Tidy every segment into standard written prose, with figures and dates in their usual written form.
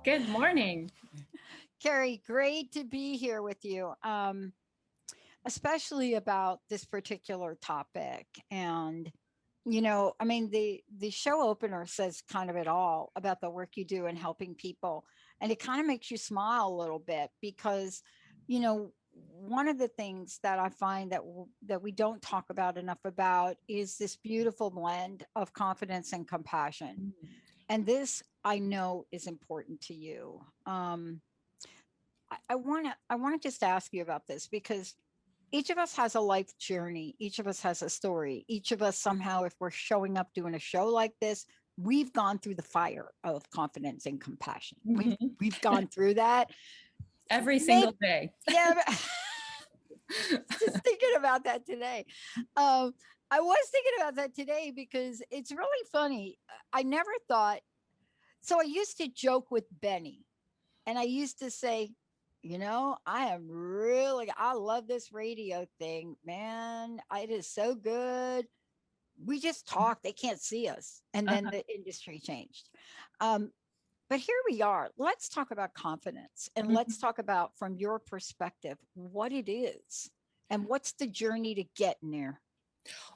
Good morning. Keri, great to be here with you, especially about this particular topic. And, I mean, the show opener says kind of it all about the work you do in helping people. And it kind of makes you smile a little bit because, one of the things that I find that we don't talk about enough about is this beautiful blend of confidence and compassion. And this I know is important to you. I want to just ask you about this because each of us has a life journey. Each of us has a story. Each of us somehow, if we're showing up doing a show like this, we've gone through the fire of confidence and compassion. We've gone through that Every Maybe, single day. yeah. Just thinking about that today. I was thinking about that today because it's really funny. I never thought. So I used to joke with Benny, and I used to say, I love this radio thing, man. It is so good. We just talk, they can't see us. And then the industry changed. Um, but here we are. Let's talk about confidence and let's talk about, from your perspective, what it is and what's the journey to getting there.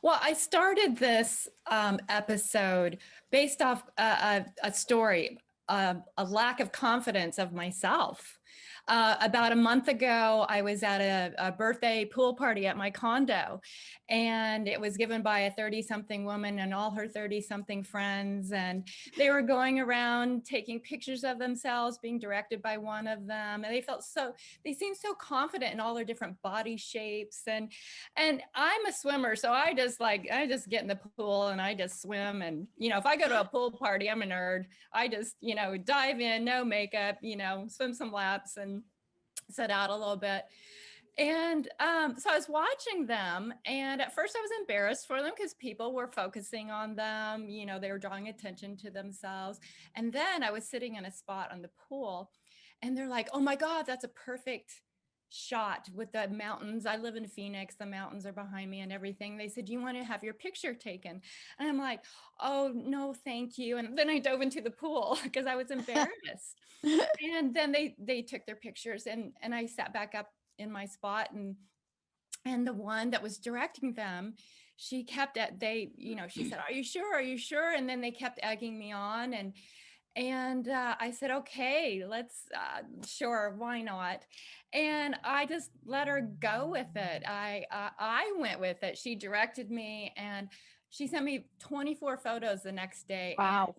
Well, I started this episode based off a story, a lack of confidence of myself. About a month ago, I was at a birthday pool party at my condo, and it was given by a 30-something woman and all her 30-something friends. And they were going around taking pictures of themselves, being directed by one of them. And they seemed so confident in all their different body shapes. And I'm a swimmer, so I just get in the pool and I just swim. And, if I go to a pool party, I'm a nerd. I just, dive in, no makeup, swim some laps and set out a little bit. And so I was watching them, and at first I was embarrassed for them because people were focusing on them, they were drawing attention to themselves. And then I was sitting in a spot on the pool, and they're like, "Oh my God, that's a perfect shot with the mountains. I live in Phoenix. The mountains are behind me and everything." They said, "Do you want to have your picture taken?" And I'm like, "Oh, no, thank you." And then I dove into the pool because I was embarrassed. And then they took their pictures, and I sat back up in my spot, and the one that was directing them, she kept she said, "Are you sure? Are you sure?" And then they kept egging me on, and I said, "Okay, let's sure, why not?" And I just let her go with it. I went with it. She directed me, and she sent me 24 photos the next day. Wow.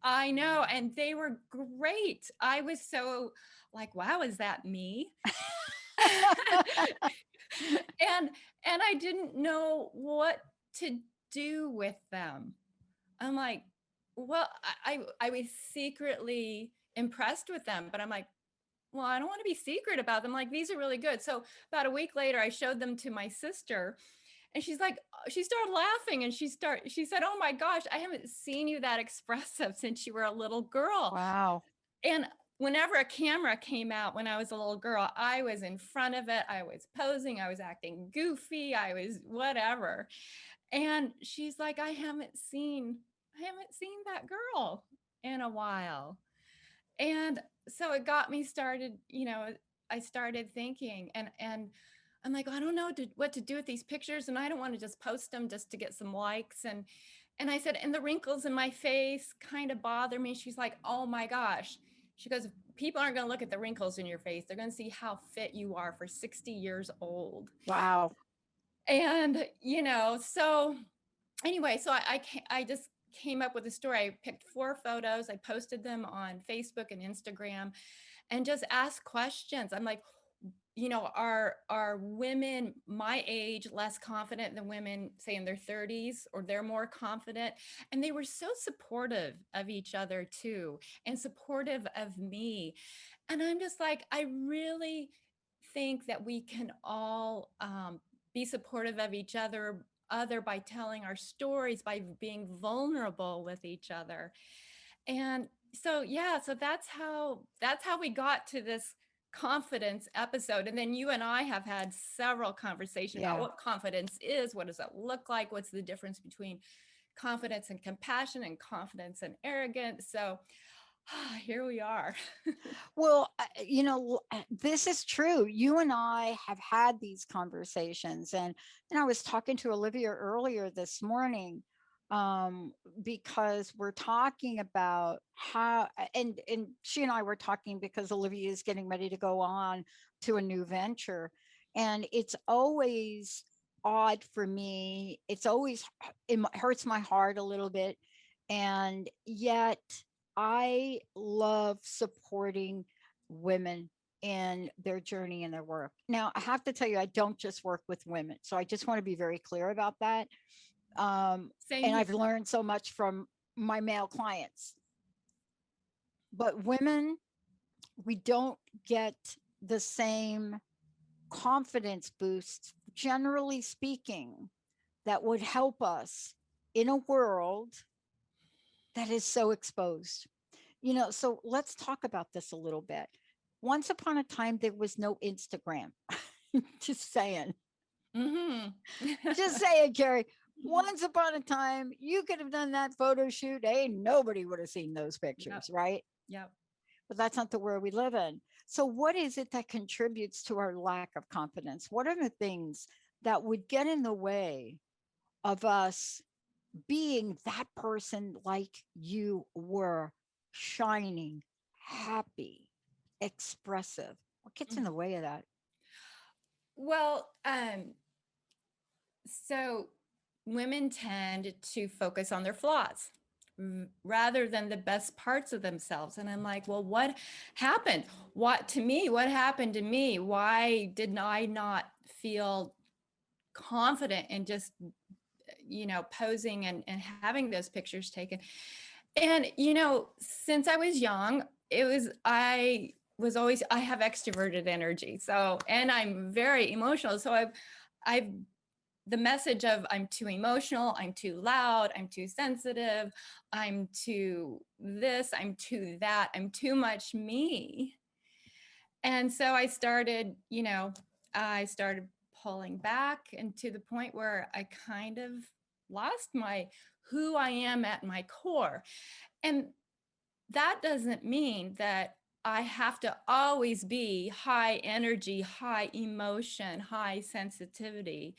I know, and they were great. I was so like, "Wow, is that me?" and I didn't know what to do with them. I'm like, well, I was secretly impressed with them, but I'm like, well, I don't want to be secret about them. Like, these are really good. So about a week later, I showed them to my sister, and she's like, she started laughing, and she said, "Oh my gosh, I haven't seen you that expressive since you were a little girl." Wow. And whenever a camera came out when I was a little girl, I was in front of it. I was posing. I was acting goofy. I was whatever. And she's like, I haven't seen that girl in a while. And so it got me started, I started thinking, and I'm like, I don't know what to do with these pictures, and I don't want to just post them just to get some likes. And I said, and the wrinkles in my face kind of bother me. She's like, oh my gosh. She goes, people aren't going to look at the wrinkles in your face. They're going to see how fit you are for 60 years old. Wow. And, so anyway, so I just came up with a story. I picked 4 photos. I posted them on Facebook and Instagram and just asked questions. I'm like, are women my age less confident than women, say, in their 30s, or they're more confident? And they were so supportive of each other too, and supportive of me. And I'm just like, I really think that we can all be supportive of each other by telling our stories, by being vulnerable with each other. And so, yeah, so that's how we got to this confidence episode. And then you and I have had several conversations about Yeah. what confidence is, what does it look like, what's the difference between confidence and compassion and confidence and arrogance. So here we are. Well, this is true. You and I have had these conversations, and I was talking to Olivia earlier this morning, um, because we're talking about how, and she and I were talking because Olivia is getting ready to go on to a new venture, and it's always odd for me. It's always hurts my heart a little bit, and yet I love supporting women in their journey and their work. Now, I have to tell you, I don't just work with women. So I just want to be very clear about that. Same And here. I've learned so much from my male clients. But women, we don't get the same confidence boost, generally speaking, that would help us in a world that is so exposed. So let's talk about this a little bit. Once upon a time, there was no Instagram. Just saying. Mm-hmm. Just saying, Keri. Once upon a time, you could have done that photo shoot. Hey, nobody would have seen those Yep. pictures, right? Yep. But that's not the world we live in. So, what is it that contributes to our lack of confidence? What are the things that would get in the way of us being that person like you were, shining, happy, expressive? What gets in the way of that? Well, so women tend to focus on their flaws rather than the best parts of themselves. And I'm like, well, what happened? What happened to me? Why did I not feel confident in just, posing and having those pictures taken? And, since I was young, I have extroverted energy. So, and I'm very emotional. So I've the message of I'm too emotional, I'm too loud, I'm too sensitive, I'm too this, I'm too that, I'm too much me. And so I started pulling back, and to the point where I kind of lost my who I am at my core. And that doesn't mean that I have to always be high energy, high emotion, high sensitivity.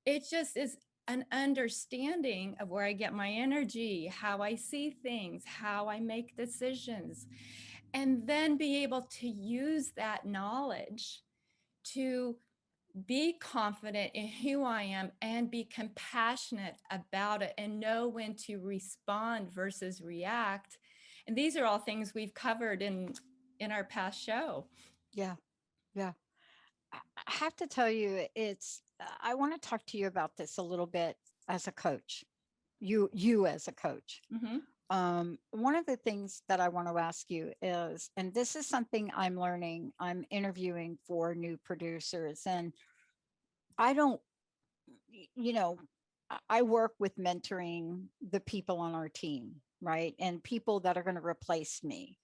It just is an understanding of where I get my energy, how I see things, how I make decisions, and then be able to use that knowledge to be confident in who I am and be compassionate about it and know when to respond versus react. And these are all things we've covered in our past show. Yeah, yeah. I have to tell you, I want to talk to you about this a little bit as a coach. You as a coach. Mm-hmm. One of the things that I want to ask you is, and this is something I'm learning, I'm interviewing for new producers, and I don't, you know, I work with mentoring the people on our team, right? And people that are going to replace me.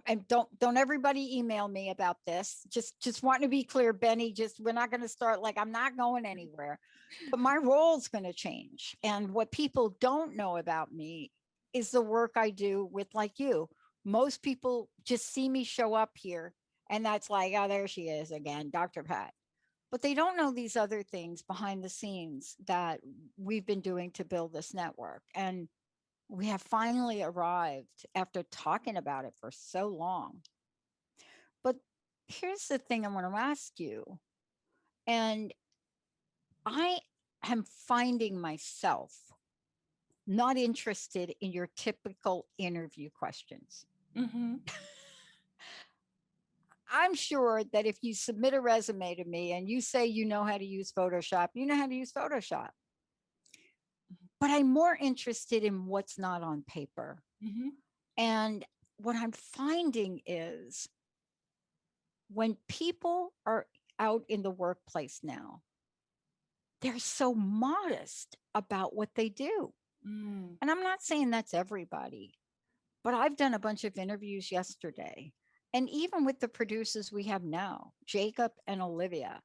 And don't everybody email me about this. Just want to be clear, Benny. Just we're not going to start like I'm not going anywhere, but my role's going to change. And what people don't know about me is the work I do with like you. Most people just see me show up here, and that's like, oh, there she is again, Dr. Pat. But they don't know these other things behind the scenes that we've been doing to build this network. And we have finally arrived after talking about it for so long. But here's the thing I want to ask you. And I am finding myself not interested in your typical interview questions. Mm-hmm. I'm sure that if you submit a resume to me and you say you know how to use Photoshop, you know how to use Photoshop. But I'm more interested in what's not on paper. Mm-hmm. And what I'm finding is when people are out in the workplace now, they're so modest about what they do. Mm. And I'm not saying that's everybody, but I've done a bunch of interviews yesterday. And even with the producers we have now, Jacob and Olivia,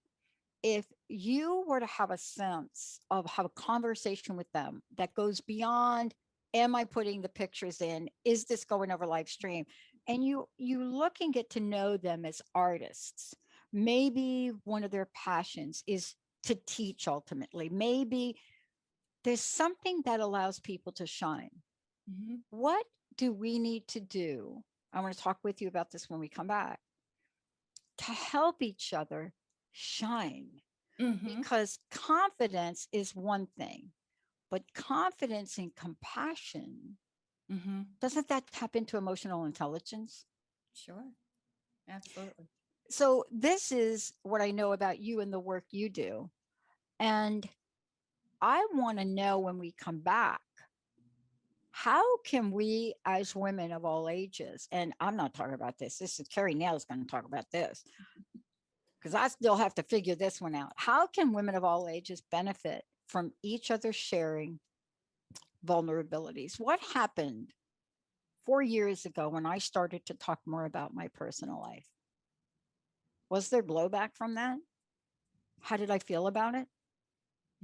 if you were to have a sense of have a conversation with them that goes beyond, am I putting the pictures in, is this going over live stream, and you look and get to know them as artists, maybe one of their passions is to teach. Ultimately, maybe there's something that allows people to shine. Mhm. What do we need to do? I want to talk with you about this when we come back, to help each other shine. Mhm. Because confidence is one thing, but confidence and compassion, Mhm. doesn't that tap into emotional intelligence? Sure. Absolutely. So, this is what I know about you and the work you do. And I want to know when we come back, how can we as women of all ages, and I'm not talking about this is Keri Nail is going to talk about this because I still have to figure this one out. How can women of all ages benefit from each other sharing vulnerabilities? What happened 4 years ago when I started to talk more about my personal life? Was there blowback from that? How did I feel about it?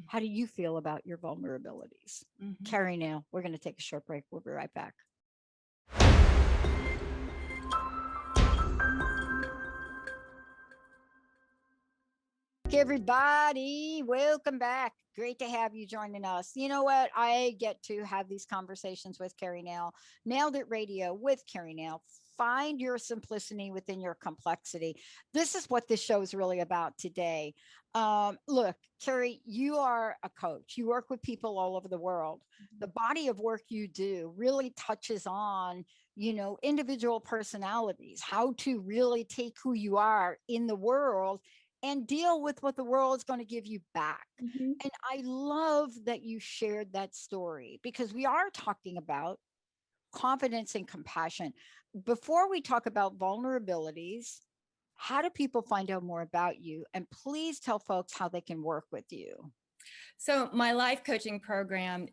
How do you feel about your vulnerabilities? Mhm. Keri Nail, we're going to take a short break. We'll be right back. Everybody, welcome back. Great to have you joining us. You know what? I get to have these conversations with Keri Nail. Nailed It Radio with Keri Nail. Find your simplicity within your complexity. This is what this show is really about today. Look, Keri, you are a coach. You work with people all over the world. The body of work you do really touches on, individual personalities, how to really take who you are in the world and deal with what the world is going to give you back. Mhm. And I love that you shared that story because we are talking about confidence and compassion. Before we talk about vulnerabilities, how do people find out more about you? And please tell folks how they can work with you. So my life coaching program,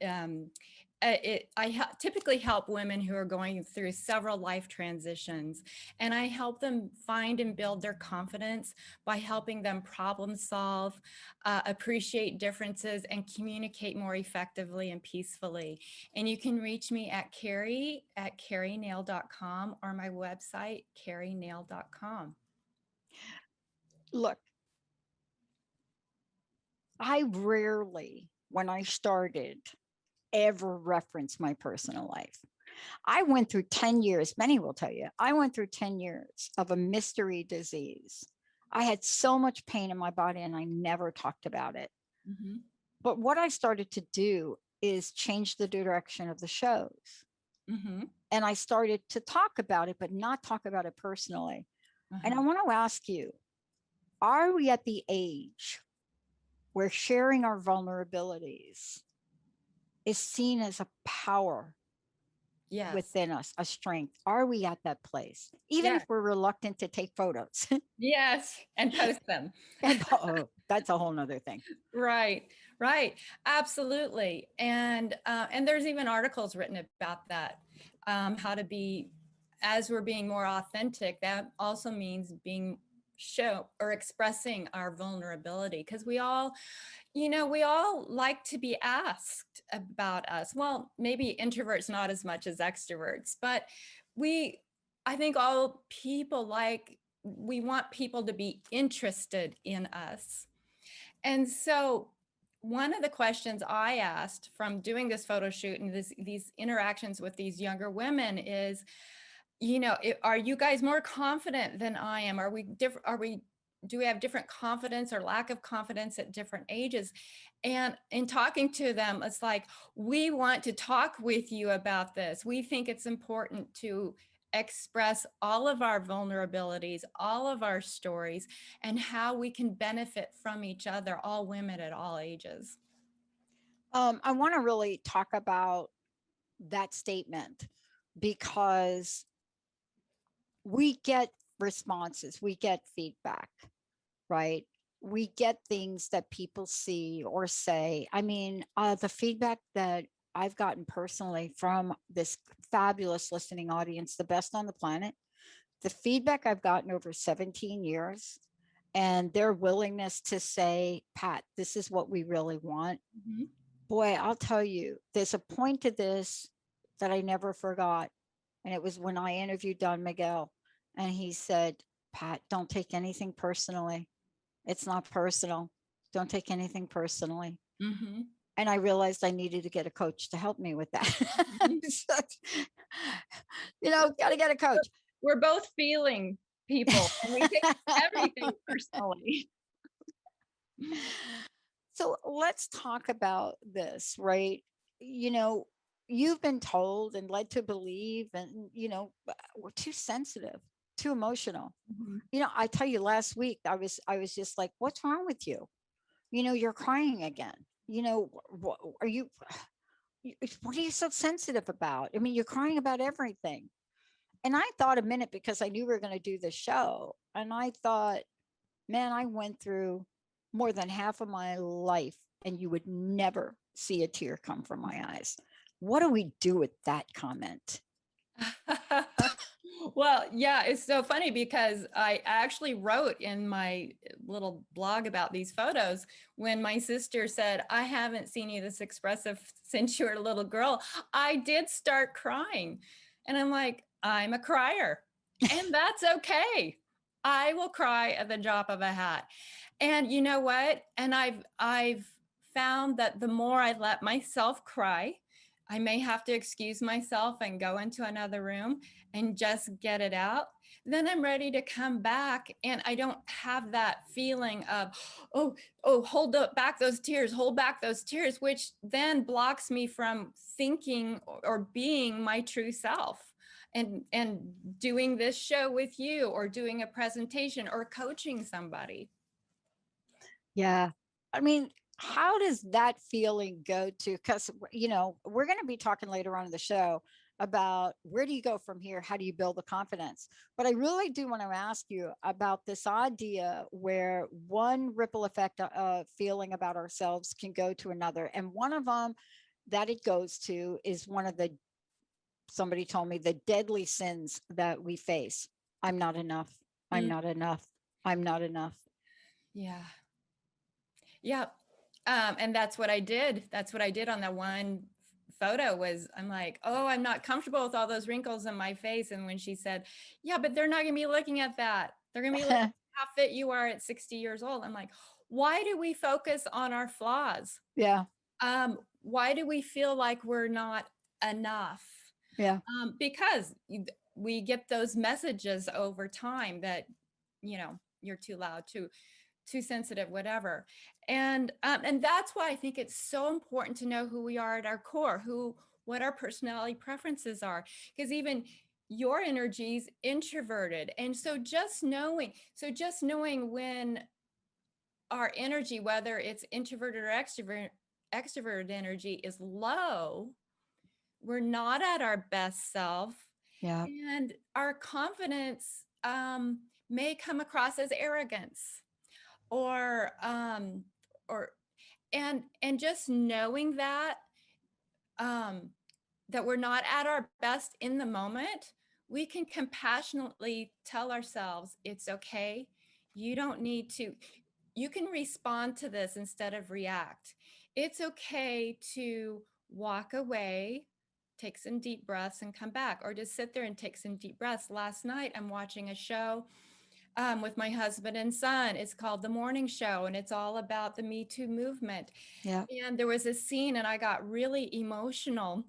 typically help women who are going through several life transitions, and I help them find and build their confidence by helping them problem solve, appreciate differences, and communicate more effectively and peacefully. And you can reach me at kerinail.com or my website, kerinail.com. Look, I rarely, when I started, ever reference my personal life. I went through 10 years, many will tell you, I went through 10 years of a mystery disease. I had so much pain in my body and I never talked about it. Mhm. But what I started to do is change the direction of the shows. Mhm. And I started to talk about it, but not talk about it personally. And I Uh-huh. want to ask you, are we at the age where sharing our vulnerabilities is seen as a power Yes. within us, a strength? Are we at that place? Even if Yeah. we're reluctant to take photos. Yes. And post them. And oh, that's a whole nother thing. Right, right, absolutely. And there's even articles written about that. How to be, as we're being more authentic, that also means being show or expressing our vulnerability, because we all like to be asked about us. Well, maybe introverts not as much as extroverts, but we I think all people we want people to be interested in us. And so one of the questions I asked from doing this photo shoot and these interactions with these younger women is, are you guys more confident than I am? Are we different? Do we have different confidence or lack of confidence at different ages? And in talking to them, it's like, we want to talk with you about this. We think it's important to express all of our vulnerabilities, all of our stories, and how we can benefit from each other, all women at all ages. I want to really talk about that statement because we get responses, we get feedback, right? We get things that people see or say. I mean, the feedback that I've gotten personally from this fabulous listening audience, the best on the planet, the feedback I've gotten over 17 years and their willingness to say, Pat, this is what we really want. Mhm. Boy, I'll tell you, there's a point to this that I never forgot. And it was when I interviewed Don Miguel, and he said, Pat, don't take anything personally. It's not personal. Don't take anything personally. Mhm. And I realized I needed to get a coach to help me with that. Mhm. So, got to get a coach. We're both feeling people and we take everything personally. So let's talk about this, right? You know, you've been told and led to believe, and, we're too sensitive, too emotional. Mhm. I tell you, last week I was just like, what's wrong with you? You're crying again. What are you? What are you so sensitive about? I mean, you're crying about everything. And I thought a minute, because I knew we were going to do the show, and I thought, man, I went through more than half of my life, and you would never see a tear come from my eyes. What do we do with that comment? Well, yeah, it's so funny because I actually wrote in my little blog about these photos when my sister said, I haven't seen you this expressive since you were a little girl. I did start crying. And I'm like, I'm a crier, and that's okay. I will cry at the drop of a hat. And you know what? And I've found that the more I let myself cry, I may have to excuse myself and go into another room and just get it out. Then I'm ready to come back, and I don't have that feeling of, hold up, back those tears, hold back those tears, which then blocks me from thinking or being my true self. And doing this show with you, or doing a presentation, or coaching somebody. Yeah. I mean, how does that feeling go to? Because, we're going to be talking later on in the show about where do you go from here? How do you build the confidence? But I really do want to ask you about this idea where one ripple effect feeling about ourselves can go to another. And one of them that it goes to is one of the, somebody told me, the deadly sins that we face. I'm not enough. I'm Mm, not enough. I'm not enough. yeah. Yeah. And that's what I did. That's what I did on that one photo. Was I'm like, oh, I'm not comfortable with all those wrinkles in my face. And when she said, yeah, but they're not going to be looking at that. They're going to be looking at how fit you are at 60 years old. I'm like, why do we focus on our flaws? Yeah. Why do we feel like we're not enough? Yeah. Because we get those messages over time that, you're too loud, too sensitive, whatever. And that's why I think it's so important to know who we are at our core, what our personality preferences are, because even your energy is introverted. And so just knowing when our energy, whether it's introverted or extroverted energy, is low, we're not at our best self, Yeah. and our confidence may come across as arrogance, or or and just knowing um that we're not at our best in the moment, we can compassionately tell ourselves, it's okay. You don't need to, you can respond to this instead of react. It's okay to walk away, take some deep breaths, and come back, or just sit there and take some deep breaths. Last night, I'm watching a show with my husband and son. It's called The Morning Show, and it's all about the Me Too movement. Yeah. And there was a scene, and I got really emotional.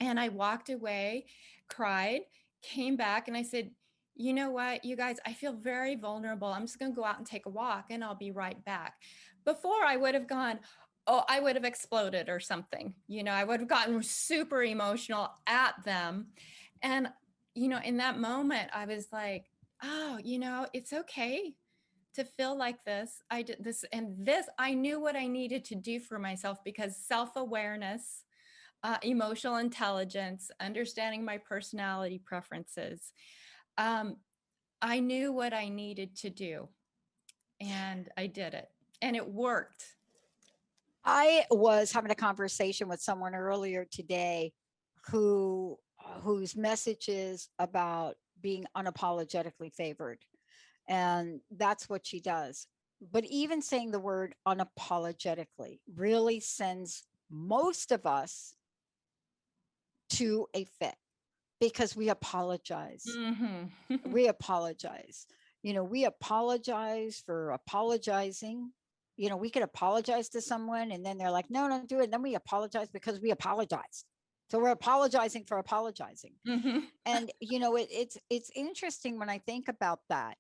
And I walked away, cried, came back, and I said, you know what, you guys, I feel very vulnerable. I'm just going to go out and take a walk, and I'll be right back. Before, I would have gone, oh, I would have exploded or something. I would have gotten super emotional at them. And, in that moment, I was like, oh, it's okay to feel like this. I did this, and this, I knew what I needed to do for myself, because self-awareness, emotional intelligence, understanding my personality preferences. Um, I knew what I needed to do, and I did it, and it worked. I was having a conversation with someone earlier today who whose message is about being unapologetically favored. And that's what she does. But even saying the word unapologetically really sends most of us to a fit because we apologize. Mm-hmm. We apologize. We apologize for apologizing. We could apologize to someone and then they're like, no, don't do it. And then we apologize because we apologize. So we're apologizing for apologizing. Mm-hmm. And it's interesting when I think about that.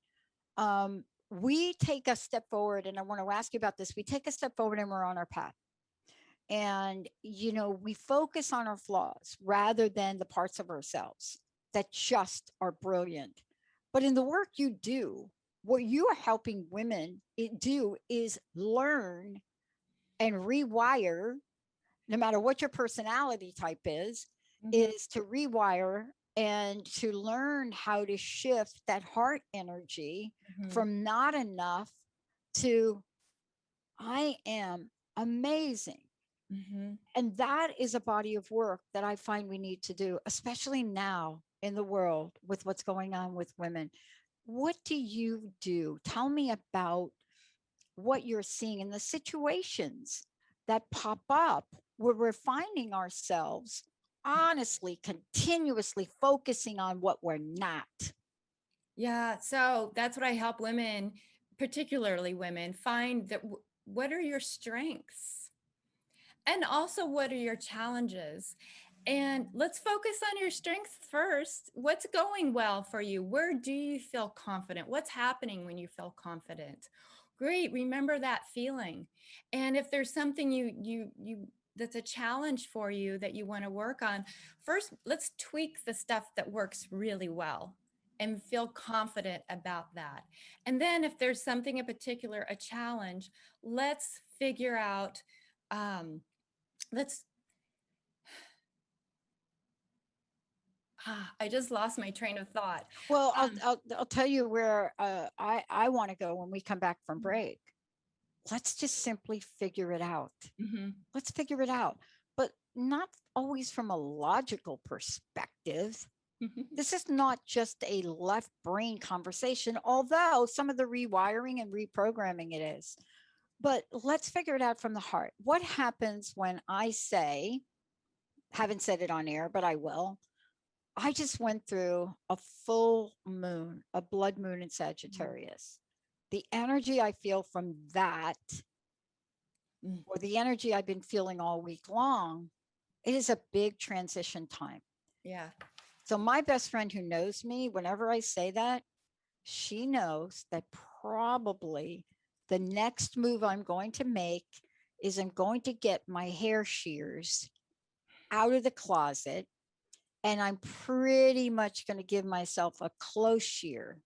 We take a step forward, and I want to ask you about this. We take a step forward and we're on our path. And we focus on our flaws rather than the parts of ourselves that just are brilliant. But in the work you do, what you are helping women do is learn and rewire, no matter what your personality type Mm-hmm. is to rewire and to learn how to shift that heart energy Mm-hmm. from not enough to I am amazing. Mm-hmm. And that is a body of work that I find we need to do, especially now in the world with what's going on with women. What do you do? Tell me about what you're seeing in the situations that pop up where we're finding ourselves honestly, continuously focusing on what we're not. Yeah, so that's what I help women, particularly women, find that what are your strengths? And also, what are your challenges? And let's focus on your strengths first. What's going well for you? Where do you feel confident? What's happening when you feel confident? Great, remember that feeling. And if there's something you that's a challenge for you that you want to work on, first let's tweak the stuff that works really well and feel confident about that. And then if there's something in particular, a challenge, let's figure out um, let's I just lost my train of thought. Well, I'll, Um, I'll, I'll tell you where I want to go when we come back from break. Let's just simply figure it out. mhm, Let's figure it out, but not always from a logical perspective. This is not just a left brain conversation, although some of the rewiring and reprogramming it is. But let's figure it out from the heart. What happens when I say, haven't said it on air, but I will. I just went through a full moon, a blood moon in Sagittarius. The energy I feel from that, mm, or the energy I've been feeling all week long, it is a big transition time. yeah. So, my best friend who knows me, whenever I say that, she knows that probably the next move I'm going to make is I'm going to get my hair shears out of the closet, and I'm pretty much going to give myself a close shear.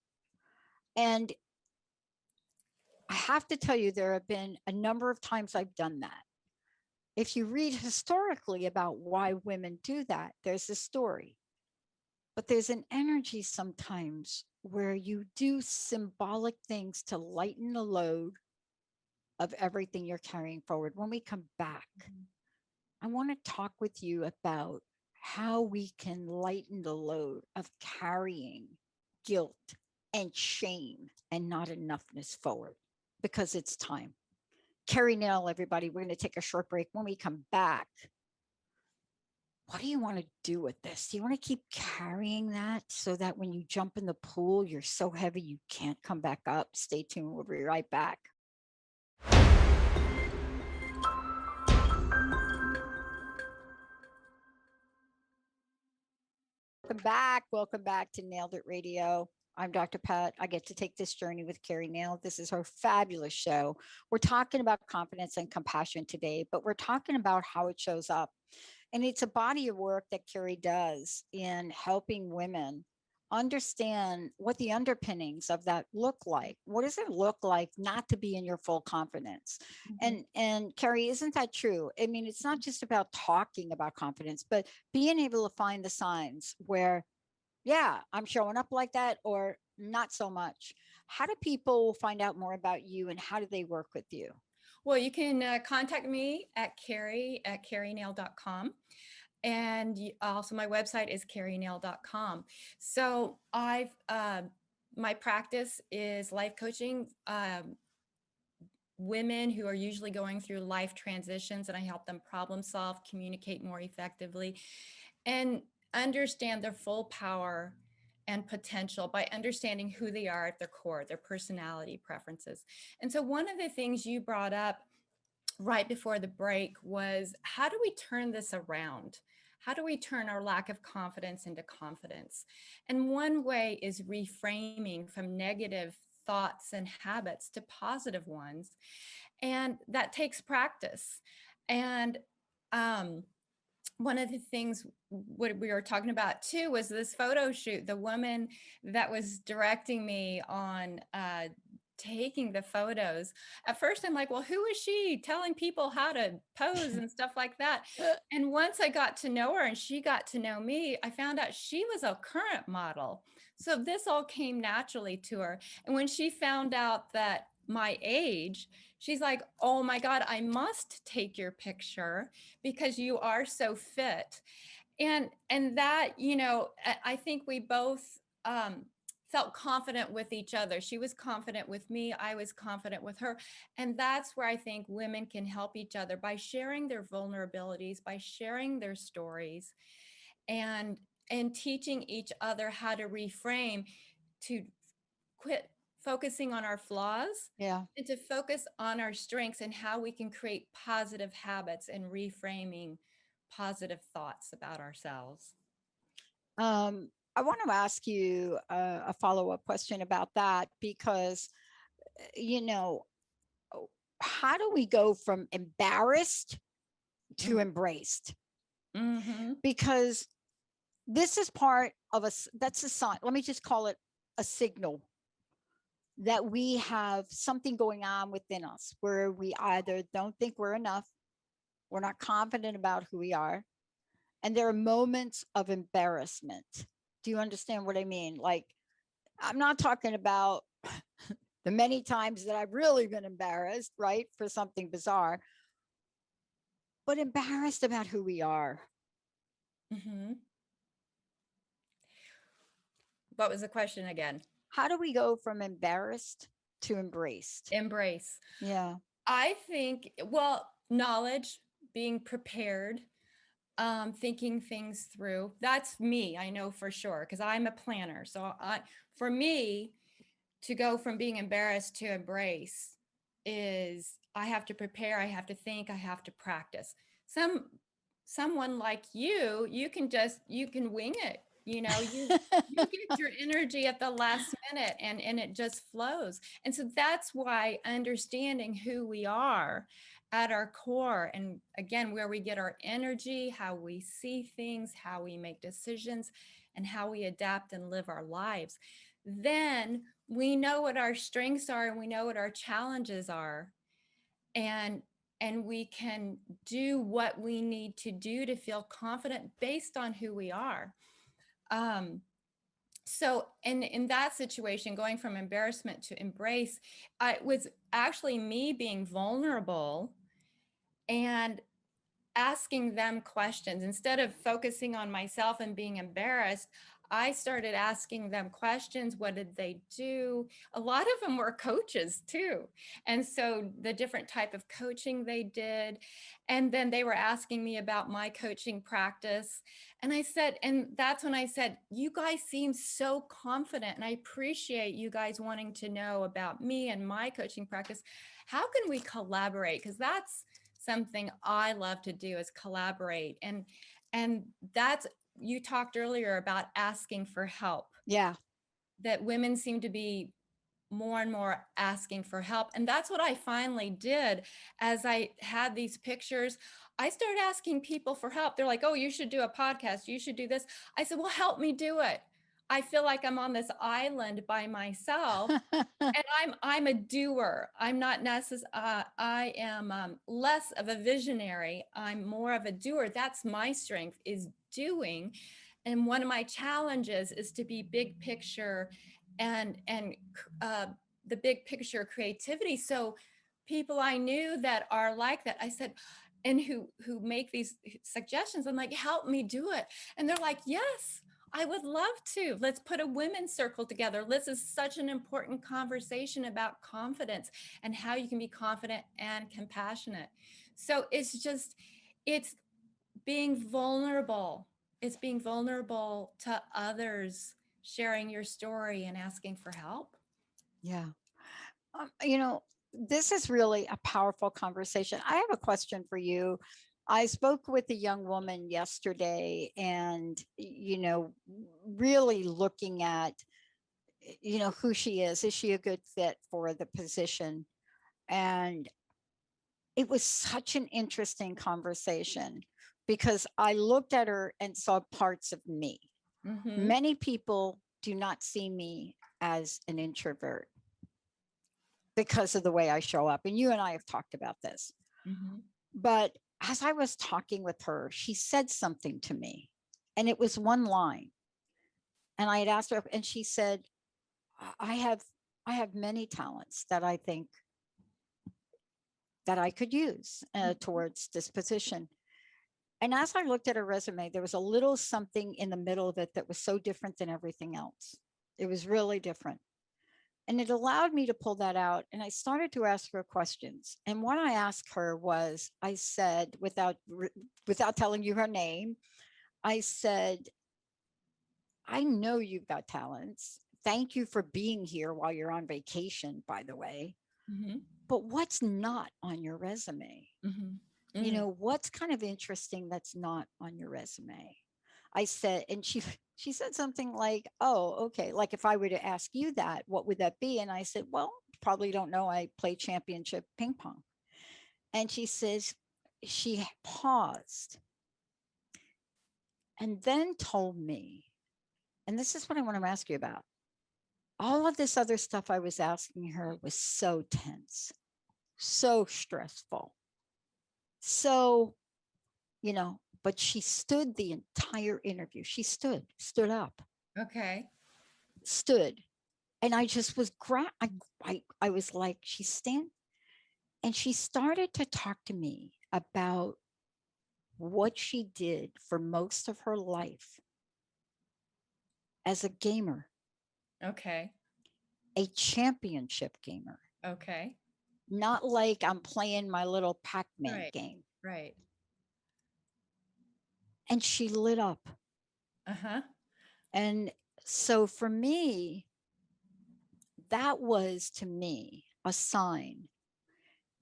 And I have to tell you, there have been a number of times I've done that. If you read historically about why women do that, there's a story. But there's an energy sometimes where you do symbolic things to lighten the load of everything you're carrying forward. When we come back, I want to talk with you about how we can lighten the load of carrying guilt and shame and not enoughness forward because it's time. Keri Nail, everybody, we're going to take a short break. When we come back, what do you want to do with this? Do you want to keep carrying that so that when you jump in the pool, you're so heavy you can't come back up? Stay tuned. We'll be right back. Welcome back. Welcome back to Nailed It Radio. I'm Dr. Pat. I get to take this journey with Keri Nail. This is her fabulous show. We're talking about confidence and compassion today, but we're talking about how it shows up. And it's a body of work that Keri does in helping women understand what the underpinnings of that look like. What does it look like not to be in your full confidence? Mhm. And Keri, isn't that true? I mean, it's not just about talking about confidence, but being able to find the signs where, yeah, I'm showing up like that or not so much. How do people find out more about you and how do they work with you? Well, you can contact me at Keri at kerinail.com. And also my website is kerinail.com. So my practice is life coaching, women who are usually going through life transitions, and I help them problem solve, communicate more effectively, and understand their full power and potential by understanding who they are at their core, their personality preferences. And so one of the things you brought up right before the break was, how do we turn this around? How do we turn our lack of confidence into confidence? And one way is reframing from negative thoughts and habits to positive ones. And that takes practice. And one of the things what we were talking about too was this photo shoot. The woman that was directing me on taking the photos. At first, I'm like, well, who is she telling people how to pose and stuff like that? And once I got to know her and she got to know me, I found out she was a current model. So this all came naturally to her. And when she found out that my age, she's like, oh my God, I must take your picture because you are so fit. And that, I think we both felt confident with each other. She was confident with me, I was confident with her. And that's where I think women can help each other by sharing their vulnerabilities, by sharing their stories, and teaching each other how to reframe, to quit focusing on our flaws Yeah. and to focus on our strengths and how we can create positive habits and reframing positive thoughts about ourselves. I want to ask you a follow-up question about that because, you know, how do we go from embarrassed to embraced? Mm-hmm. Because this is part of that's a sign. Let me just call it a signal that we have something going on within us where we either don't think we're enough, we're not confident about who we are, and there are moments of embarrassment. Do you understand what I mean? Like, I'm not talking about the many times that I've really been embarrassed, right, for something bizarre, but embarrassed about who we are. Mm-hmm. What was the question again? How do we go from embarrassed to embraced? Embrace. Yeah. I think, well, knowledge, being prepared, thinking things through. That's me, I know for sure, because I'm a planner. So for me, to go from being embarrassed to embrace is, I have to prepare, I have to think, I have to practice. Someone like you can wing it. You get your energy at the last minute, and it just flows. And so that's why understanding who we are at our core, and again, where we get our energy, how we see things, how we make decisions, and how we adapt and live our lives, then we know what our strengths are and we know what our challenges are, and we can do what we need to do to feel confident based on who we are. So in that situation, going from embarrassment to embrace, it was actually me being vulnerable and asking them questions. Instead of focusing on myself and being embarrassed, I started asking them questions. What did they do? A lot of them were coaches too. And so the different type of coaching they did. And then they were asking me about my coaching practice. And I said, and that's when I said, you guys seem so confident. And I appreciate you guys wanting to know about me and my coaching practice. How can we collaborate? Because that's something I love to do, is collaborate. And that's, you talked earlier about asking for help. Yeah. That women seem to be more and more asking for help. And that's what I finally did. As I had these pictures, I started asking people for help. They're like, oh, you should do a podcast, you should do this. I said, well, help me do it. I feel like I'm on this island by myself. And I'm a doer. I'm not I am less of a visionary. I'm more of a doer. That's my strength, is doing. And one of my challenges is to be big picture and uh, the big picture creativity. So people I knew that are like that, I said, and who make these suggestions. I'm like, help me do it. And they're like, yes, I would love to. Let's put a women's circle together. This is such an important conversation about confidence and how you can be confident and compassionate. So it's being vulnerable. It's being vulnerable to others, sharing your story and asking for help. Yeah. You know, this is really a powerful conversation. I have a question for you. I spoke with a young woman yesterday and, really looking at, who she is. Is she a good fit for the position? And it was such an interesting conversation because I looked at her and saw parts of me. Mm-hmm. Many people do not see me as an introvert because of the way I show up. And you and I have talked about this. Mm-hmm. But as I was talking with her, she said something to me, and it was one line. And I had asked her, and she said, I have I have many talents that I think that I could use towards this position. And as I looked at her resume, there was a little something in the middle of it that was so different than everything else. It was really different. And it allowed me to pull that out. And I started to ask her questions. And what I asked her was, I said, without telling you her name, I said, I know you've got talents. Thank you for being here while you're on vacation, by the way. Mm-hmm. But what's not on your resume? Mm-hmm. Mm. What's kind of interesting that's not on your resume? I said, and she said something like, "Oh, okay. Like if I were to ask you that, what would that be?" And I said, "Well, probably don't know. I play championship ping pong." And she says, she paused and then told me, and this is what I want to ask you about. All of this other stuff I was asking her was so tense, so stressful, so, but she stood the entire interview. She stood up, Okay. stood. And I just was I was like, she's stand, and she started to talk to me about what she did for most of her life as a gamer, Okay. a championship gamer, Okay. not like I'm playing my little Pac-Man Right. game. Right. And she lit up. Uh-huh. And so for me, that was to me a sign.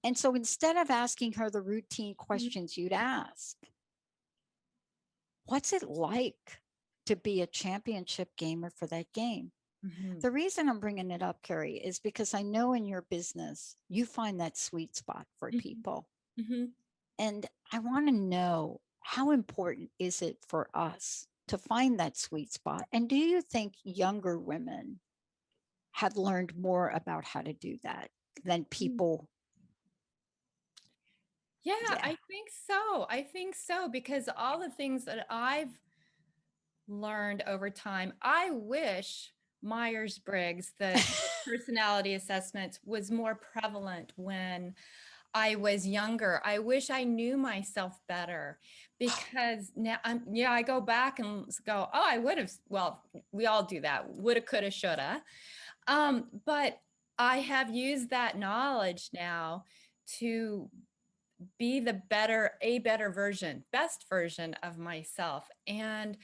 And so instead of asking her the routine questions you'd ask, what's it like to be a championship gamer for that game? Mm-hmm. The reason I'm bringing it up, Keri, is because I know in your business, you find that sweet spot for people. Mm-hmm. And I want to know, how important is it for us to find that sweet spot? And do you think younger women have learned more about how to do that than people? Yeah, Yeah. I think so. I think so because all the things that I've learned over time, I wish Myers-Briggs, the personality assessment, was more prevalent when I was younger. I wish I knew myself better because now I go back and go, oh, I would have, well, we all do that. Woulda, coulda, shoulda. But I have used that knowledge now to be a better version, best version of myself. And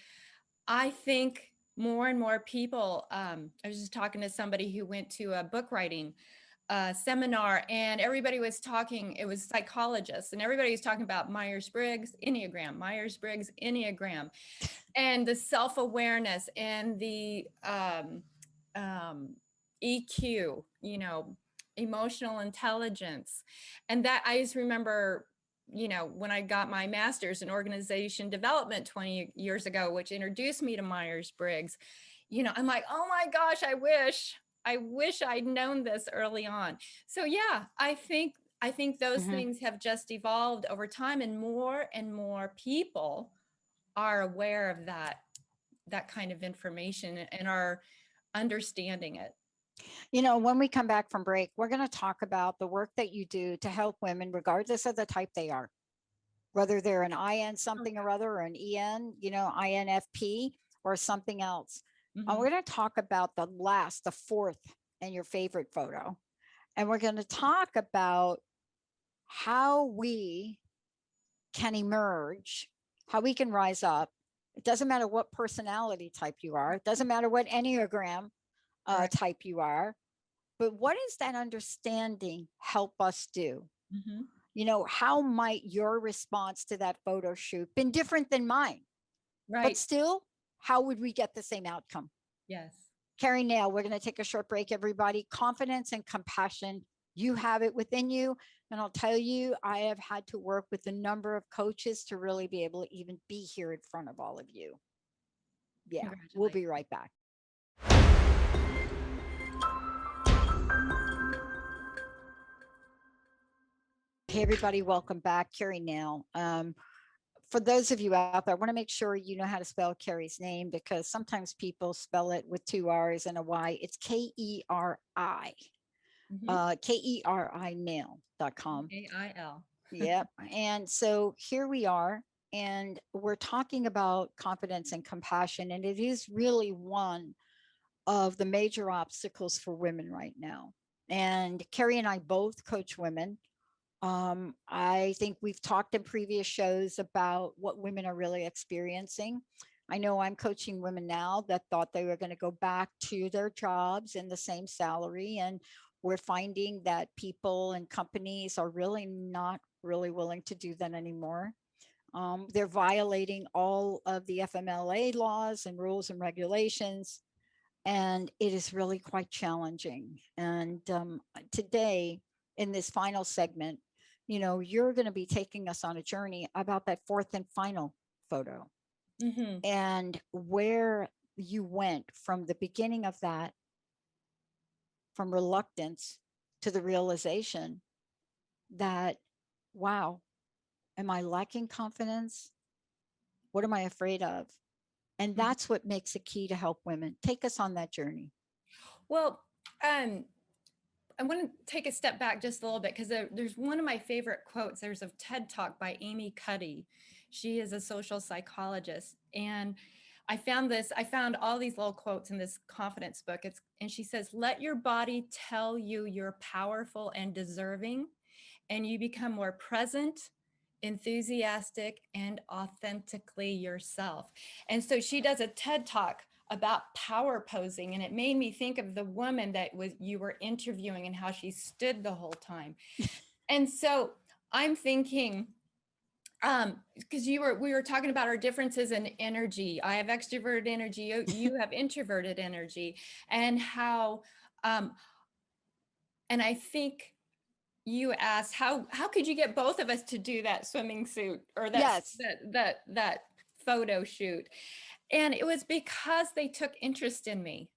I think more and more people, I was just talking to somebody who went to a book writing seminar, and everybody was talking, it was psychologists, and everybody was talking about Myers-Briggs, Enneagram, and the self-awareness and the EQ, emotional intelligence. And that I just remember, when I got my master's in organization development 20 years ago, which introduced me to Myers-Briggs, I'm like, oh my gosh, I wish I'd known this early on. So yeah, I think those Mhm. things have just evolved over time, and more people are aware of that kind of information and are understanding it. When we come back from break, we're going to talk about the work that you do to help women, regardless of the type they are. whether they're an IN something or other, or an EN, INFP, or something else. Mm-hmm. We're going to talk about the fourth, and your favorite photo. And we're going to talk about how we can emerge, how we can rise up. It doesn't matter what personality type you are, it doesn't matter what Enneagram Right. type you are, but what does that understanding help us do? Mm-hmm. How might your response to that photo shoot been different than mine? But Right. still, how would we get the same outcome? Yes. Keri Nail, we're going to take a short break, everybody. Confidence and compassion, you have it within you. And I'll tell you, I have had to work with a number of coaches to really be able to even be here in front of all of you. Yeah, we'll Congratulations. be right back. Hey, everybody, welcome back. Keri Nail. For those of you out there, I want to make sure you know how to spell Keri's name, because sometimes people spell it with two R's and a Y. It's Keri, Mm-hmm. Keri nail.com. AIL. Yep. And so here we are, and we're talking about confidence and compassion. And it is really one of the major obstacles for women right now. And Keri and I both coach women. I think we've talked in previous shows about what women are really experiencing. I know I'm coaching women now that thought they were going to go back to their jobs in the same salary. And we're finding that people and companies are really not really willing to do that anymore. They're violating all of the FMLA laws and rules and regulations. And it is really quite challenging. And today, in this final segment, you're going to be taking us on a journey about that fourth and final photo, Mm-hmm. and where you went from the beginning of that, from reluctance to the realization that, wow, am I lacking confidence? What am I afraid of? And Mm-hmm. that's what makes it key to help women. Take us on that journey. Well, I want to take a step back just a little bit because there's one of my favorite quotes. There's a TED Talk by Amy Cuddy. She is a social psychologist, and I found all these little quotes in this confidence book. And she says, "Let your body tell you you're powerful and deserving, and you become more present, enthusiastic, and authentically yourself." And so she does a TED Talk about power posing, and it made me think of the woman that was you were interviewing and how she stood the whole time. And so I'm thinking, because we were talking about our differences in energy. I have extroverted energy, you have introverted energy, and how um and I think you asked how could you get both of us to do that swimming suit or Yes. that photo shoot. And it was because they took interest in me,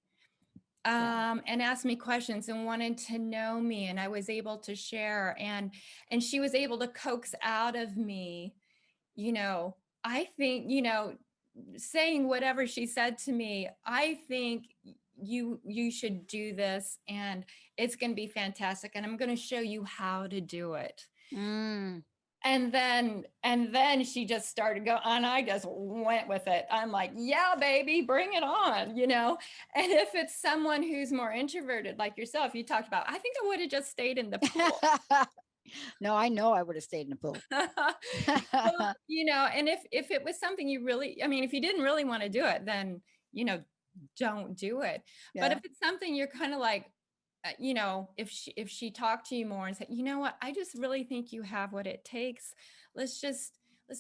Yeah. and asked me questions and wanted to know me, and I was able to share, and she was able to coax out of me, you know I think, saying whatever she said to me, I think you should do this, and it's going to be fantastic, and I'm going to show you how to do it. Mm. And then she just started going, and I just went with it. I'm like, yeah, baby, bring it on. And if it's someone who's more introverted like yourself, you talked about, I think I would have just stayed in the pool. No, I know I would have stayed in the pool. Well, and if it was something you really, I mean, if you didn't really want to do it, then, you know, don't do it. But Yeah. if it's something you're kind of like, if she talked to you more and said, you know what, I just really think you have what it takes. Let's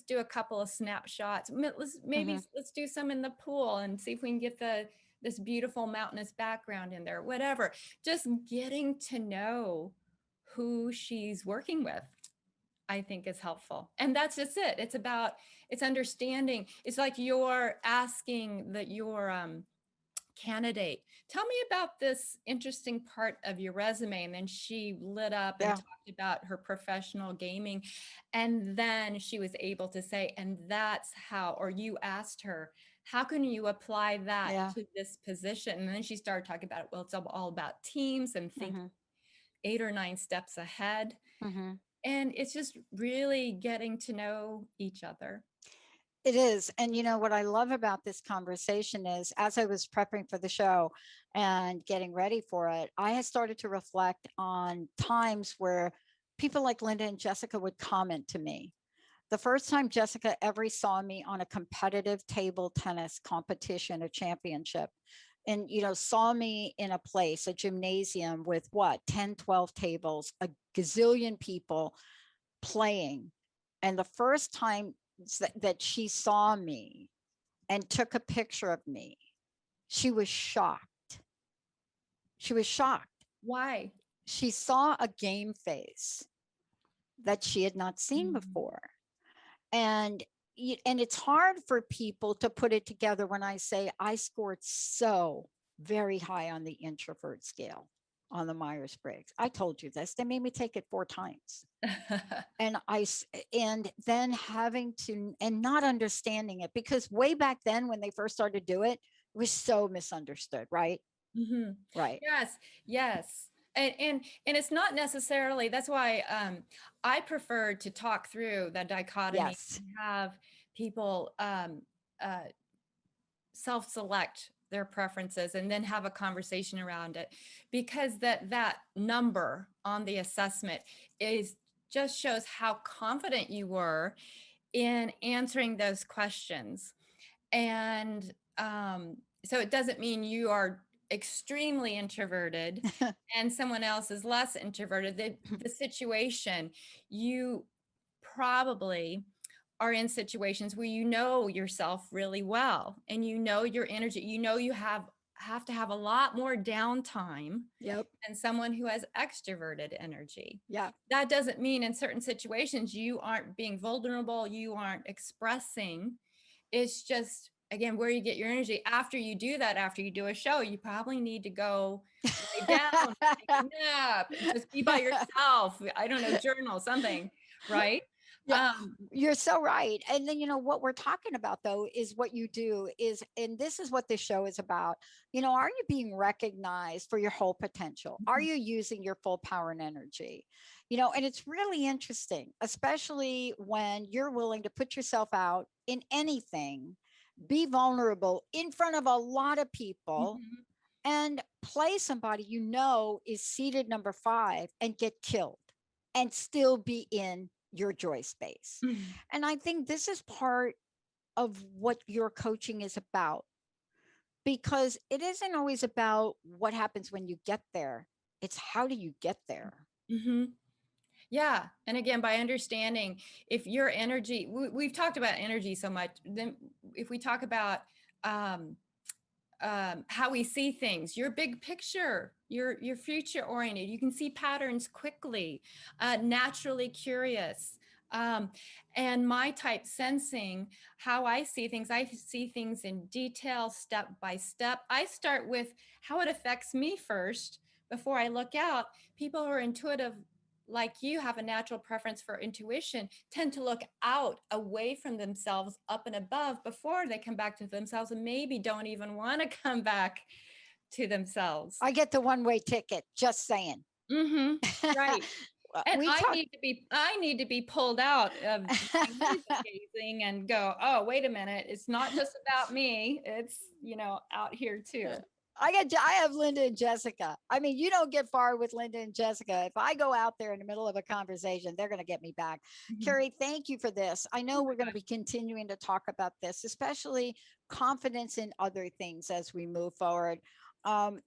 do a couple of snapshots. Maybe Hmm. let's do some in the pool and see if we can get this beautiful mountainous background in there, whatever. Just getting to know who she's working with, I think, is helpful. And that's just it. It's understanding. It's like you're asking that your candidate, tell me about this interesting part of your resume. And then she lit up and Yeah. talked about her professional gaming. And then she was able to say, and that's how, or you asked her, how can you apply that Yeah. to this position? And then she started talking about it. Well, it's all about teams and think Hmm. 8 or 9 steps ahead. Hmm. And it's just really getting to know each other. It is. And what I love about this conversation is, as I was prepping for the show and getting ready for it, I had started to reflect on times where people like Linda and Jessica would comment to me. The first time Jessica ever saw me on a competitive table tennis competition, a championship, and saw me in a place, a gymnasium with what, 10, 12 tables, a gazillion people playing. And the first time that she saw me and took a picture of me, she was shocked. She was shocked. Why? She saw a game face that she had not seen Mm. before. And it's hard for people to put it together when I say I scored so very high on the introvert scale on the Myers-Briggs. I told you this. They made me take it 4 times. And and then having to, and not understanding it, because way back then when they first started to do it, it was so misunderstood, right? Mm-hmm. Right. Yes, yes. And it's not necessarily, that's why I prefer to talk through the dichotomy Yes. and have people uh, self-select their preferences and then have a conversation around it, because that number on the assessment is just shows how confident you were in answering those questions. And so it doesn't mean you are extremely introverted and someone else is less introverted. The situation, you probably are in situations where you know yourself really well and you know your energy, you know you have to have a lot more downtime Yep. than someone who has extroverted energy. Yeah. That doesn't mean in certain situations you aren't being vulnerable, you aren't expressing. It's just, again, where you get your energy. After you do that, after you do a show, you probably need to go lay down, take a nap, just be by yourself. I don't know, journal, something, right? Yeah, you're so right. And then, what we're talking about though is what you do is, and this is what this show is about. Are you being recognized for your whole potential? Are you using your full power and energy? And it's really interesting, especially when you're willing to put yourself out in anything, be vulnerable in front of a lot of people, Mhm. and play somebody is seated number 5 and get killed and still be in your joy space. Mhm. And I think this is part of what your coaching is about, because it isn't always about what happens when you get there. It's how do you get there? Mhm. Yeah. And again, by understanding if your energy, we've talked about energy so much, then if we talk about um, how we see things, your big picture, your future oriented, you can see patterns quickly, naturally curious. Um, and my type sensing, how I see things in detail, step by step. I start with how it affects me first before I look out. People who are intuitive like you have a natural preference for intuition tend to look out away from themselves up and above before they come back to themselves, and maybe don't even want to come back to themselves. I get the one-way ticket, just saying. Mm-hmm. Right. And We talk. I need to be pulled out of my navel gazing and go, oh, wait a minute, it's not just about me, it's out here too. I have Linda and Jessica. I mean, you don't get far with Linda and Jessica. If I go out there in the middle of a conversation, they're going to get me back. Mhm. Keri, thank you for this. I Oh know we're my going to gosh. be continuing to talk about this, especially confidence in other things as we move forward.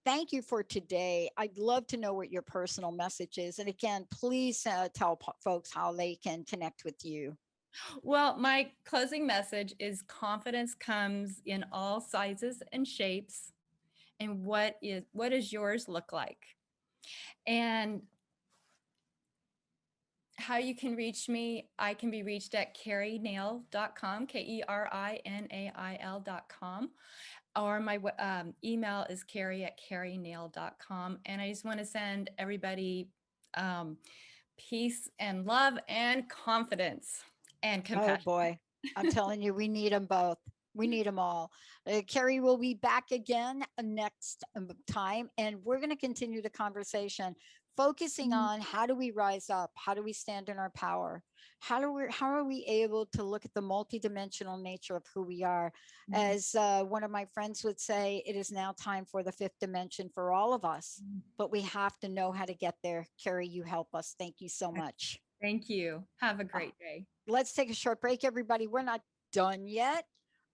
Thank you for today. I'd love to know what your personal message is. And again, please tell folks how they can connect with you. Well, my closing message is confidence comes in all sizes and shapes. And what does yours look like? And how you can reach me, I can be reached at kerinail.com, KERINAIL.com, or my email is keri@kerinail.com. And I just want to send everybody um, peace and love and confidence and Oh compassion. boy, I'm telling you, we need them both. We need them all. Keri will be back again next time, and we're going to continue the conversation focusing on how do we rise up? How do we stand in our power? How are we able to look at the multidimensional nature of who we are? As one of my friends would say, it is now time for the fifth dimension for all of us, but we have to know how to get there. Keri, you help us. Thank you so much. Thank you. Have a great day. Let's take a short break, everybody. We're not done yet.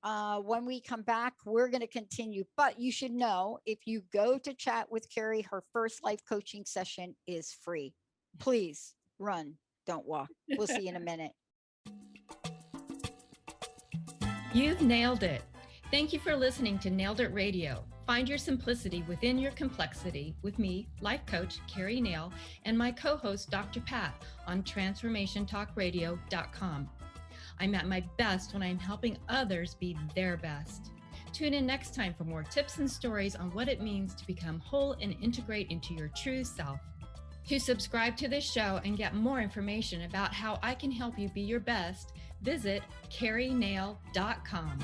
When we come back, we're going to continue. But you should know, if you go to chat with Keri, her first life coaching session is free. Please run, don't walk. We'll see you in a minute. You've nailed it. Thank you for listening to Nailed It Radio. Find your simplicity within your complexity with me, life coach Keri Nail, and my co-host, Dr. Pat, on transformationtalkradio.com. I'm at my best when I'm helping others be their best. Tune in next time for more tips and stories on what it means to become whole and integrate into your true self. To subscribe to this show and get more information about how I can help you be your best, visit kerinail.com.